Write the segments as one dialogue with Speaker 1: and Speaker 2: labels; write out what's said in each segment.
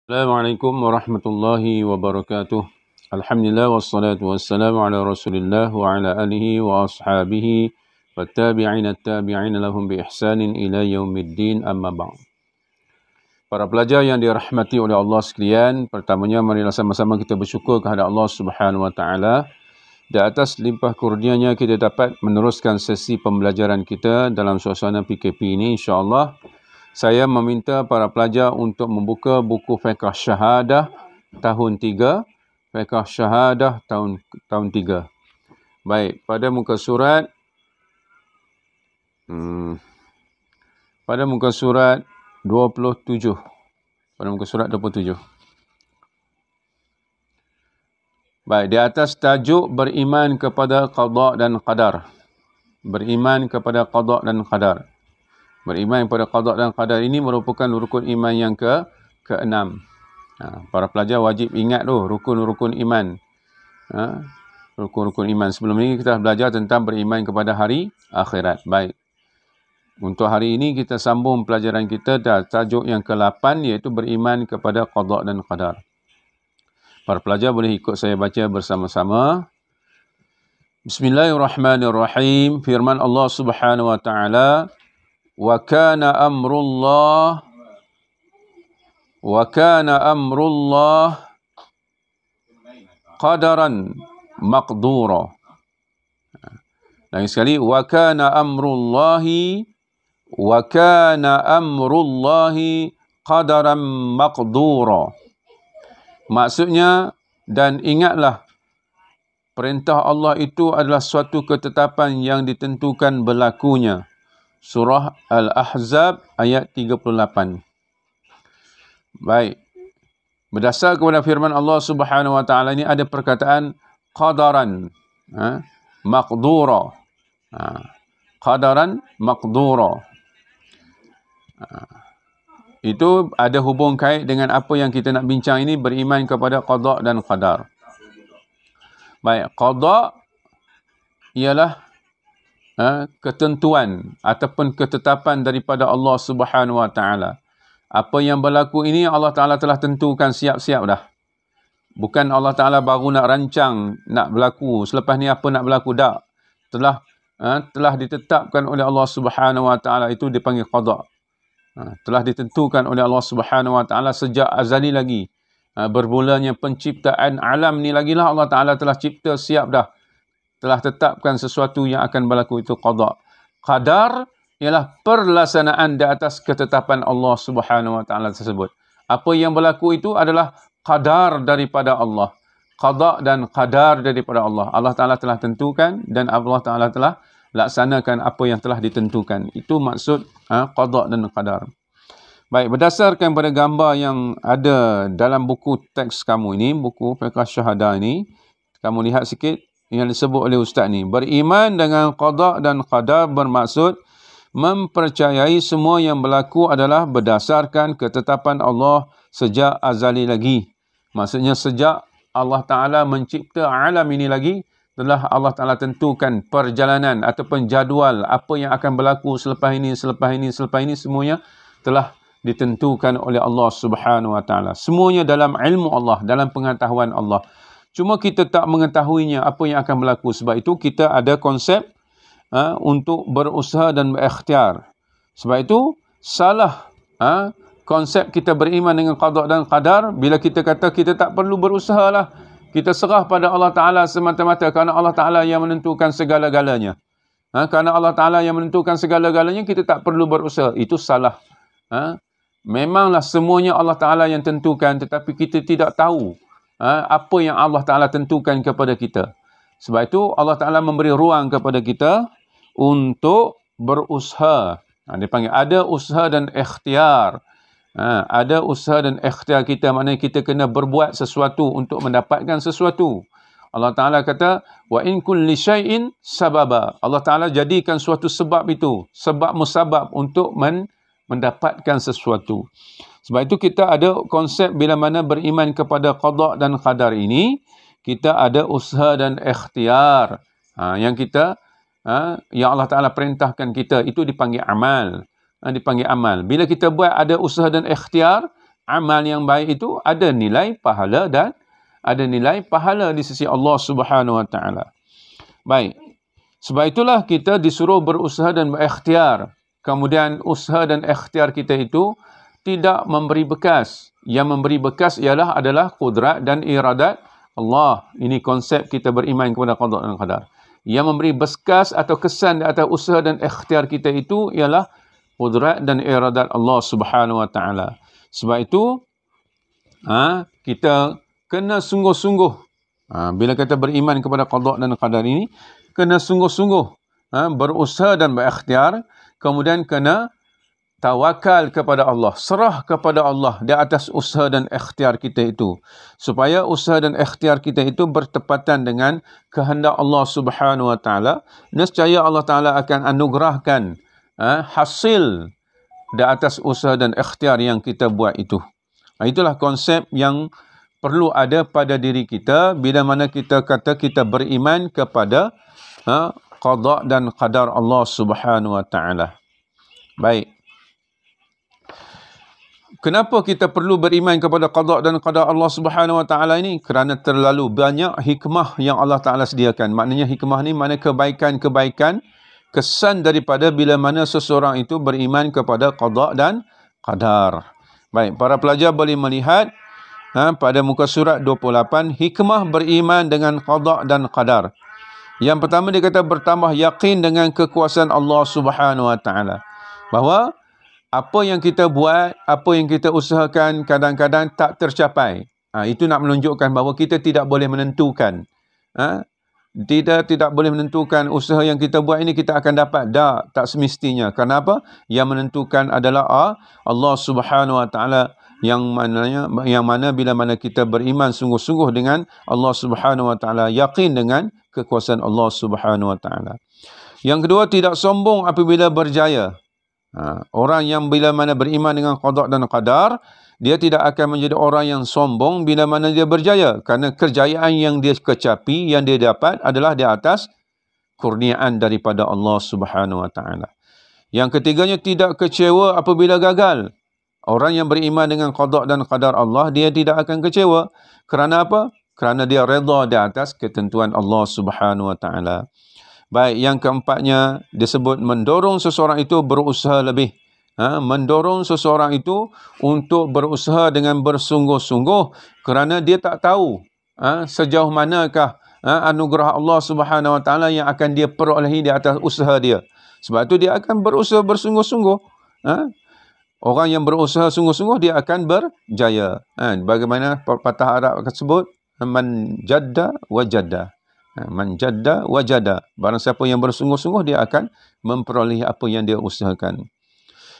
Speaker 1: Assalamualaikum warahmatullahi wabarakatuh. Alhamdulillah wassalatu wassalamu ala Rasulillah wa ala alihi wa ashabihi wattabi'ina tabi'ina lahum bi ihsanin ila yaumiddin amma ba'd. Para pelajar yang dirahmati oleh Allah sekalian, pertamanya marilah sama-sama kita bersyukur kepada Allah Subhanahu wa taala. Di atas limpah kurnianya kita dapat meneruskan sesi pembelajaran kita dalam suasana PKP ini, insya-Allah. Saya meminta para pelajar untuk membuka buku Fiqh Syahadah tahun 3. Fiqh Syahadah tahun 3. Baik, pada muka surat pada muka surat 27. Pada muka surat 27. Baik, di atas tajuk beriman kepada qada dan qadar. Beriman kepada qada dan qadar. Beriman kepada qada dan qadar ini merupakan rukun iman yang ke-6. Para pelajar wajib ingat tu rukun-rukun iman. Rukun-rukun iman. Sebelum ini kita belajar tentang beriman kepada hari akhirat. Baik. Untuk hari ini kita sambung pelajaran kita dan tajuk yang ke-8 iaitu beriman kepada qada dan qadar. Para pelajar boleh ikut saya baca bersama-sama. Bismillahirrahmanirrahim. Firman Allah Subhanahu wa taala, wa kana amrullah qadaran maqdura. Lagi sekali, wa kana amrullahi qadaran maqdura. Maksudnya, dan ingatlah perintah Allah itu adalah suatu ketetapan yang ditentukan berlakunya. Surah Al-Ahzab ayat 38. Baik. Berdasar kepada firman Allah Subhanahu wa taala ini ada perkataan qadaran, maqdura. Qadaran maqdura. Itu ada hubung kait dengan apa yang kita nak bincang ini, beriman kepada qada dan qadar. Baik, qada ialah ketentuan ataupun ketetapan daripada Allah Subhanahu wa taala. Apa yang berlaku ini Allah Taala telah tentukan siap-siap dah. Bukan Allah Taala baru nak rancang nak berlaku, selepas ni apa nak berlaku, dak. Telah ditetapkan oleh Allah Subhanahu wa taala, itu dipanggil qada. Telah ditentukan oleh Allah Subhanahu wa taala sejak azali lagi. Bermulanya penciptaan alam ni lagilah Allah Taala telah cipta siap dah. Telah tetapkan sesuatu yang akan berlaku, itu qada. Qadar ialah perlaksanaan di atas ketetapan Allah Subhanahu wa taala tersebut. Apa yang berlaku itu adalah qadar daripada Allah. Qada dan qadar daripada Allah. Allah Taala telah tentukan dan Allah Taala telah laksanakan apa yang telah ditentukan. Itu maksud qada dan qadar. Baik, berdasarkan pada gambar yang ada dalam buku teks kamu ini, buku Fiqh Syahadah ini, kamu lihat sikit yang disebut oleh ustaz ni. Beriman dengan qada dan qadar bermaksud mempercayai semua yang berlaku adalah berdasarkan ketetapan Allah sejak azali lagi. Maksudnya sejak Allah Ta'ala mencipta alam ini lagi, telah Allah Ta'ala tentukan perjalanan ataupun jadual apa yang akan berlaku selepas ini, semuanya telah ditentukan oleh Allah Subhanahu wa taala. Semuanya dalam ilmu Allah, dalam pengetahuan Allah. Cuma kita tak mengetahuinya apa yang akan berlaku. Sebab itu kita ada konsep untuk berusaha dan berikhtiar. Sebab itu salah konsep kita beriman dengan qada dan qadar bila kita kata kita tak perlu berusaha lah. Kita serah pada Allah Ta'ala semata-mata kerana Allah Ta'ala yang menentukan segala-galanya. Kerana Allah Ta'ala yang menentukan segala-galanya, kita tak perlu berusaha. Itu salah. Memanglah semuanya Allah Ta'ala yang tentukan, tetapi kita tidak tahu apa yang Allah Ta'ala tentukan kepada kita. Sebab itu Allah Ta'ala memberi ruang kepada kita untuk berusaha. Dia panggil ada usaha dan ikhtiar. Ada usaha dan ikhtiar kita, maknanya kita kena berbuat sesuatu untuk mendapatkan sesuatu. Allah Ta'ala kata, wa in kulli syai'in sababa. Allah Ta'ala jadikan suatu sebab itu, sebab musabab untuk mendapatkan sesuatu. Sebab itu kita ada konsep bila mana beriman kepada qada dan qadar ini, kita ada usaha dan ikhtiar. Yang Allah Ta'ala perintahkan kita, itu dipanggil amal. Dipanggil amal. Bila kita buat ada usaha dan ikhtiar, amal yang baik itu ada nilai pahala dan ada nilai pahala di sisi Allah Subhanahu wa taala. Baik. Sebab itulah kita disuruh berusaha dan berikhtiar. Kemudian usaha dan ikhtiar kita itu tidak memberi bekas. Yang memberi bekas adalah qudrat dan iradat Allah. Ini konsep kita beriman kepada qada dan qadar. Yang memberi bekas atau kesan di atas usaha dan ikhtiar kita itu ialah qudrat dan iradat Allah Subhanahu wa taala. Sebab itu kita kena sungguh-sungguh. Bila kita beriman kepada qada dan qadar ini, kena sungguh-sungguh berusaha dan berikhtiar, kemudian kena tawakal kepada Allah, serah kepada Allah di atas usaha dan ikhtiar kita itu, supaya usaha dan ikhtiar kita itu bertepatan dengan kehendak Allah Subhanahu wa taala. Nescaya Allah Taala akan anugerahkan hasil di atas usaha dan ikhtiar yang kita buat itu. Itulah konsep yang perlu ada pada diri kita bila mana kita kata kita beriman kepada qada dan qadar Allah Subhanahu wa taala. Baik. Kenapa kita perlu beriman kepada qada dan qadar Allah Subhanahu wa taala ini? Kerana terlalu banyak hikmah yang Allah Taala sediakan. Maknanya hikmah ni mana kebaikan-kebaikan kesan daripada bila mana seseorang itu beriman kepada qada dan qadar. Baik, para pelajar boleh melihat pada muka surat 28 hikmah beriman dengan qada dan qadar. Yang pertama dia kata bertambah yakin dengan kekuasaan Allah Subhanahu wa taala. Bahawa apa yang kita buat, apa yang kita usahakan kadang-kadang tak tercapai. Itu nak menunjukkan bahawa kita tidak boleh menentukan. Tidak boleh menentukan usaha yang kita buat ini kita akan dapat. Tak semestinya. Kenapa? Yang menentukan adalah Allah Subhanahu wa taala, yang mana bila mana kita beriman sungguh-sungguh dengan Allah Subhanahu wa taala, yakin dengan kekuasaan Allah Subhanahu wa taala. Yang kedua, tidak sombong apabila berjaya. Orang yang bila mana beriman dengan qada dan qadar, dia tidak akan menjadi orang yang sombong bila mana dia berjaya, kerana kejayaan yang dia kecapi, yang dia dapat adalah di atas kurniaan daripada Allah Subhanahu wa taala. Yang ketiganya, tidak kecewa apabila gagal. Orang yang beriman dengan qada dan qadar Allah, dia tidak akan kecewa. Kerana apa? Kerana dia redha di atas ketentuan Allah Subhanahu wa taala. Baik, yang keempatnya disebut mendorong seseorang itu berusaha lebih. Mendorong seseorang itu untuk berusaha dengan bersungguh-sungguh, kerana dia tak tahu sejauh manakah anugerah Allah Subhanahu wa taala yang akan dia perolehi di atas usaha dia. Sebab itu dia akan berusaha bersungguh-sungguh. Orang yang berusaha sungguh-sungguh dia akan berjaya. Bagaimana pepatah Arab tersebut? Man jadda wajada. Man jadda wajada. Barang siapa yang bersungguh-sungguh dia akan memperolehi apa yang dia usahakan.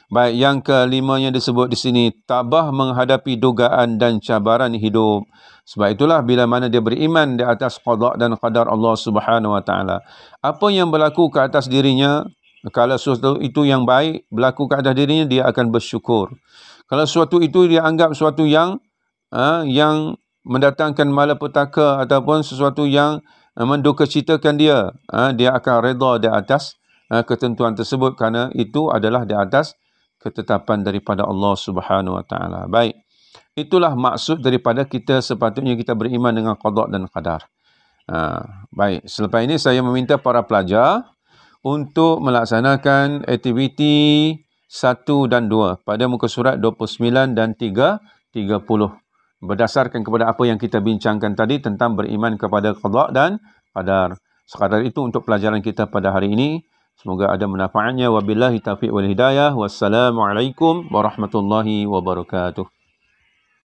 Speaker 1: Baik, yang kelimanya disebut di sini tabah menghadapi dugaan dan cabaran hidup. Sebab itulah bila mana dia beriman di atas qada dan qadar Allah Subhanahu wa taala, apa yang berlaku ke atas dirinya, kalau sesuatu itu yang baik berlaku ke atas dirinya, dia akan bersyukur. Kalau sesuatu itu dia anggap sesuatu yang mendatangkan malapetaka ataupun sesuatu yang mendukacitakan dia, dia akan redha di atas ketentuan tersebut, kerana itu adalah di atas ketetapan daripada Allah Subhanahu wa taala. Baik. Itulah maksud daripada kita sepatutnya kita beriman dengan qada dan qadar. Baik, selepas ini saya meminta para pelajar untuk melaksanakan aktiviti 1 dan 2 pada muka surat 29 dan 30. Berdasarkan kepada apa yang kita bincangkan tadi tentang beriman kepada qada dan qadar. Sekadar itu untuk pelajaran kita pada hari ini. Semoga ada manfaatnya. Wabillahi taufiq wal hidayah. Wassalamualaikum warahmatullahi wabarakatuh.